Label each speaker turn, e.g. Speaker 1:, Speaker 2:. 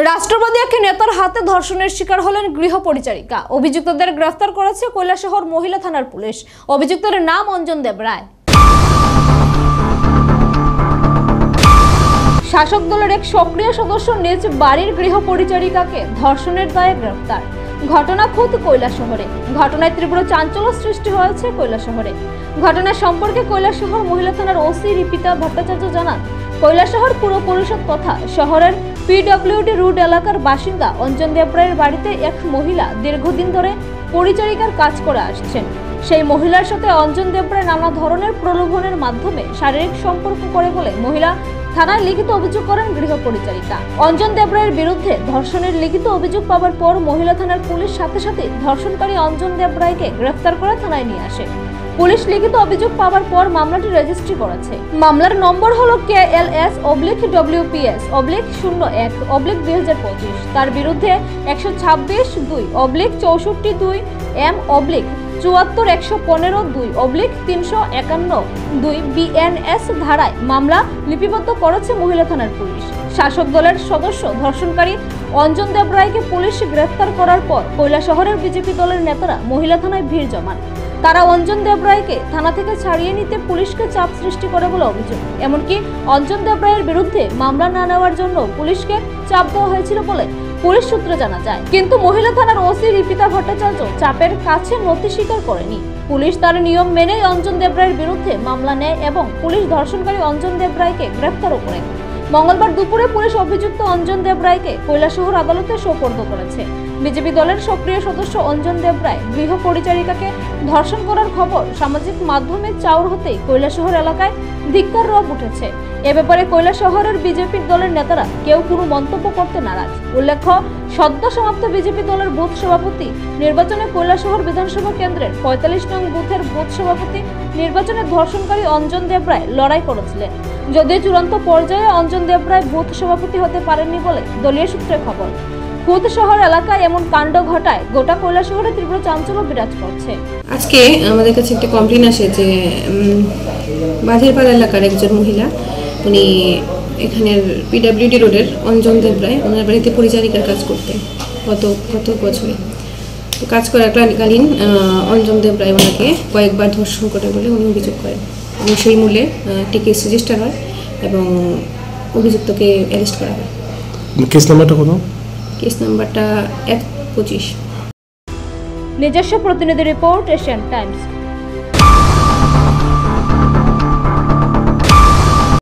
Speaker 1: রাষ্ট্রবাদী এক নেতার হাতে ধর্ষণের শিকার হলেন গৃহ পরিচারিকা। অভিযুক্তদের গ্রেফতার করেছে কৈলাসহর মহিলা থানার পুলিশ। অভিযুক্তের নাম অঞ্জন দেব রায়। শাসক দলের এক সক্রিয় সদস্য নিজ বাড়ির গৃহ পরিচারিকাকে ধর্ষণের দায়ে গ্রেফতার। ঘটনা খোদ কৈলাসহরে। ঘটনায় তীব্র চাঞ্চল্য সৃষ্টি হয়েছে কৈলাসহরে। ঘটনা সম্পর্কে কৈলাসহর মহিলা থানার ওসি রিপিতা ভট্টাচার্য জানান, কৈলাসহর পুর পরিষদ তথা শহরের পিডব্লিউডি রোড এলাকার বাসিন্দা অঞ্জন দেব রায়ের বাড়িতে এক মহিলা দীর্ঘদিন ধরে পরিচারিকার কাজ করে আসছেন। সেই মহিলার সাথে অঞ্জন দেব রায় নানা ধরনের প্রলোভনের মাধ্যমে শারীরিক সম্পর্ক করে বলে মহিলা থানায় লিখিত অভিযোগ করেন গৃহ পরিচারিকা। অঞ্জন দেব রায়ের বিরুদ্ধে ধর্ষণের লিখিত অভিযোগ পাওয়ার পর মহিলা থানার পুলিশ সাথে সাথে ধর্ষণকারী অঞ্জন দেব রায়কে গ্রেফতার করে থানায় নিয়ে আসে। পুলিশ লিখিত অভিযোগ পাওয়ার পর মামলাটি রেজিস্ট্রি করেছে। মামলার নম্বর হলো KLS/WPS/01/2025। তার বিরুদ্ধে 126/2/64/2 M/74/115/2/351/2 BNS ধারায় মামলা লিপিবদ্ধ করেছে মহিলা থানার পুলিশ। শাসক দলের সদস্য ধর্ষণকারী অঞ্জন দেব রায়কে পুলিশ গ্রেফতার করার পর কৈলাসহরের বিজেপি দলের নেতারা মহিলা থানায় ভিড় জমান। তারা অঞ্জন দেব রায়কে থানা থেকে ছাড়িয়ে নিতে পুলিশকে চাপ সৃষ্টি করে বলে অভিযোগ। এমনকি অঞ্জন দেব রায়ের বিরুদ্ধে মামলা না নেওয়ার জন্য পুলিশকে চাপ দেওয়া হয়েছিল বলে পুলিশ সূত্রে জানা যায়। কিন্তু মহিলা থানার ওসি রিপিতা ভট্টাচার্য চাপের কাছে নতি স্বীকার করেনি। পুলিশ তার নিয়ম মেনেই অঞ্জন দেব রায়ের বিরুদ্ধে মামলা নেয় এবং পুলিশ ধর্ষণকারী অঞ্জন দেব রায়কে গ্রেফতারও করে। মঙ্গলবার দুপুরে পুলিশ অভিযুক্ত অঞ্জন দেব রায়কে কৈলাসহর আদালতে সোপর্দ করেছে। বিজেপি দলের সক্রিয় সদস্য অঞ্জন দেব রায় গৃহ পরিচারিকাকে ধর্ষণ করার খবর সামাজিক মাধ্যমে চাউর হতেই কৈলাসহর এলাকায় ধিক্কার রব উঠেছে। এ ব্যাপারে কৈলাসহরের বিজেপি দলের নেতারা কেউ কোনো মন্তব্য করতে নারাজ। উল্লেখ্য, সদ্য সমাপ্ত বিজেপি দলের বুথ সভাপতি নির্বাচনে কৈলাসহর বিধানসভা কেন্দ্রের 45 নং বুথের বুথ সভাপতি নির্বাচনে ধর্ষণকারী অঞ্জন দেব রায় লড়াই করেছিলেন। যদিও চূড়ান্ত পর্যায়ে অঞ্জন দেব রায় বুথ সভাপতি হতে পারেননি বলে দলীয় সূত্রে খবর। খুদ শহর এলাকায় এমন কাণ্ড ঘটায় গোটা কৈলাসহরে তীব্র চাঞ্চল্য বিরাজ করছে।
Speaker 2: আজকে আমাদের কাছে একটা কমপ্লেন আসে যে বাঁধেরপাড়া এলাকার একজন মহিলা, উনি এখানের পিডব্লিউডি রোডের অঞ্জন দেব রায়, ওনার বাড়িতে পরিচারিকার কাজ করতেন গত বছরে। তো কাজ করাকালীন অঞ্জন দেব রায় ওনাকে কয়েকবার ধর্ষণ করে বলে উনি অভিযোগ করেন এবং সেই মূল্যে একটি কেস রেজিস্টার হয় এবং অভিযুক্তকে অ্যারেস্ট করা হয়।
Speaker 3: কেস নাম্বারটা কত?
Speaker 2: কেস নাম্বারটা 125।
Speaker 1: নিজস্ব প্রতিনিধি রিপোর্ট, এশিয়ান টাইমস।